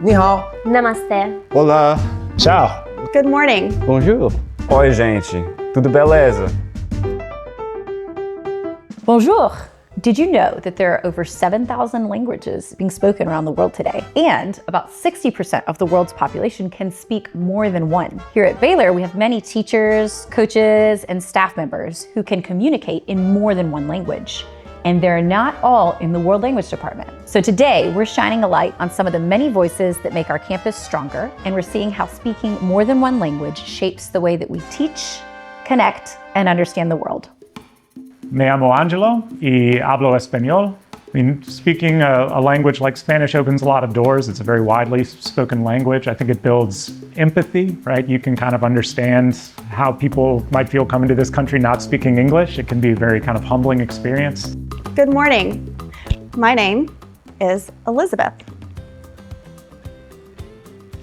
Ni hao. Namaste. Olá. Tchau. Good morning. Bonjour. Oi, gente. Tudo beleza? Bonjour. Did you know that there are over 7,000 languages being spoken around the world today? And about 60% of the world's population can speak more than one. Here at Baylor, we have many teachers, coaches, and staff members who can communicate in more than one language. And they're not all in the World Language Department. So today, we're shining a light on some of the many voices that make our campus stronger, and we're seeing how speaking more than one language shapes the way that we teach, connect, and understand the world. Me llamo Angelo y hablo español. I mean, speaking a language like Spanish opens a lot of doors. It's a very widely spoken language. I think it builds empathy, right? You can kind of understand how people might feel coming to this country not speaking English. It can be a very kind of humbling experience. Good morning. My name is Elizabeth.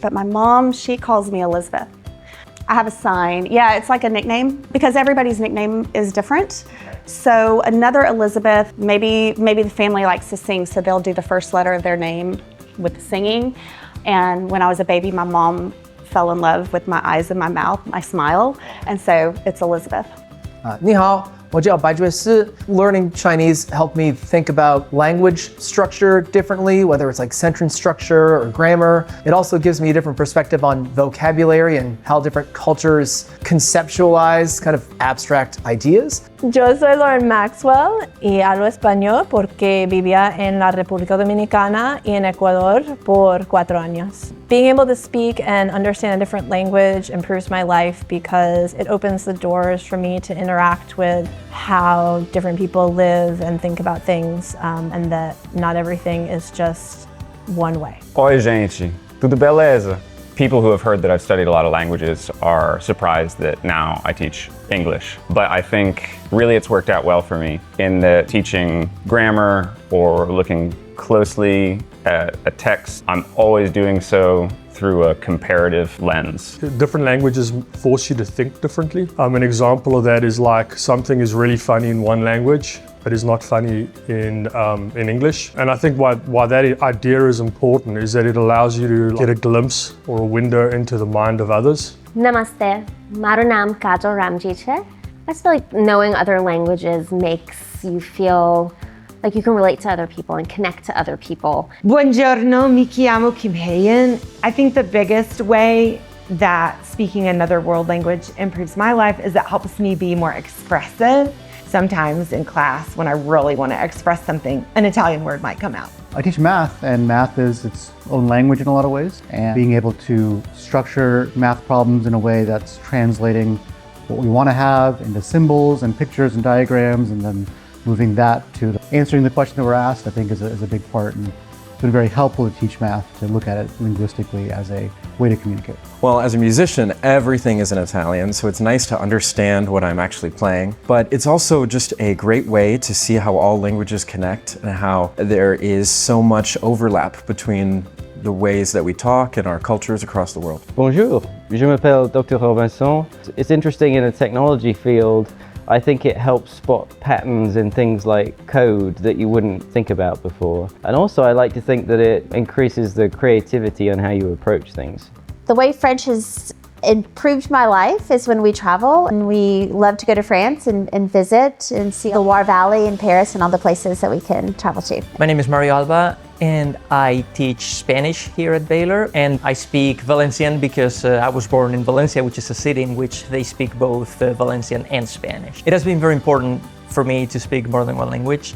But my mom, she calls me Elizabeth. I have a sign. Yeah, it's like a nickname because everybody's nickname is different. So another Elizabeth, maybe the family likes to sing, so they'll do the first letter of their name with the singing. And when I was a baby, my mom fell in love with my eyes and my mouth, my smile, and so it's Elizabeth. Ni hao. 我叫白爵士. Learning Chinese helped me think about language structure differently, whether it's like sentence structure or grammar. It also gives me a different perspective on vocabulary and how different cultures conceptualize kind of abstract ideas. Yo soy Lauren Maxwell y hablo español porque vivía en la República Dominicana y en Ecuador por 4 años. Being able to speak and understand a different language improves my life because it opens the doors for me to interact with how different people live and think about things, and that not everything is just one way. Oi, gente. Tudo beleza? People who have heard that I've studied a lot of languages are surprised that now I teach English. But I think really it's worked out well for me in that teaching grammar or looking closely at a text, I'm always doing so through a comparative lens. Different languages force you to think differently. An example of that is like something is really funny in one language, but is not funny in English. And I think why that idea is important is that it allows you to get a glimpse or a window into the mind of others. Namaste. Maru naam Kajal Ramji. I just feel like knowing other languages makes you feel like you can relate to other people and connect to other people. Buongiorno, mi chiamo Kim Hayen. I think the biggest way that speaking another world language improves my life is it helps me be more expressive. Sometimes in class, when I really want to express something, an Italian word might come out. I teach math, and math is its own language in a lot of ways. And being able to structure math problems in a way that's translating what we want to have into symbols and pictures and diagrams, and then moving that to answering the question that we're asked, I think is a big part. And it's been very helpful to teach math, to look at it linguistically as a way to communicate. Well, as a musician, everything is in Italian, so it's nice to understand what I'm actually playing. But it's also just a great way to see how all languages connect and how there is so much overlap between the ways that we talk and our cultures across the world. Bonjour, je m'appelle Dr. Robinson. It's interesting in the technology field. I think it helps spot patterns in things like code that you wouldn't think about before. And also I like to think that it increases the creativity on how you approach things. The way French has improved my life is when we travel, and we love to go to France and visit and see the Loire Valley in Paris and all the places that we can travel to. My name is Mario Alba, and I teach Spanish here at Baylor, and I speak Valencian because I was born in Valencia, which is a city in which they speak both Valencian and Spanish. It has been very important for me to speak more than one language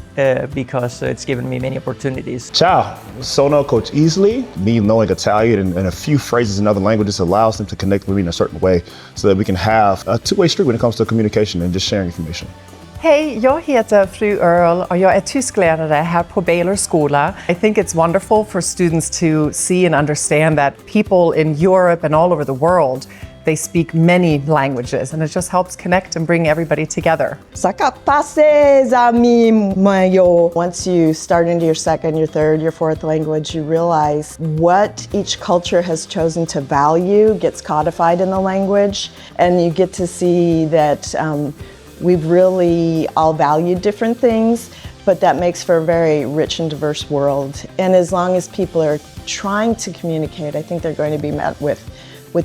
because it's given me many opportunities. Ciao. Sono Coach Easley. Me knowing Italian and a few phrases in other languages allows them to connect with me in a certain way so that we can have a two-way street when it comes to communication and just sharing information. Hej, jag heter fru Earl och jag är tysklärare här på Baylor skola. I think it's wonderful for students to see and understand that people in Europe and all over the world, they speak many languages, and it just helps connect and bring everybody together. Sacapaces a mi mayo. Once you start into your second, your third, your fourth language, you realize what each culture has chosen to value gets codified in the language, and you get to see that we've really all valued different things, but that makes for a very rich and diverse world. And as long as people are trying to communicate, I think they're going to be met with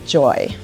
joy.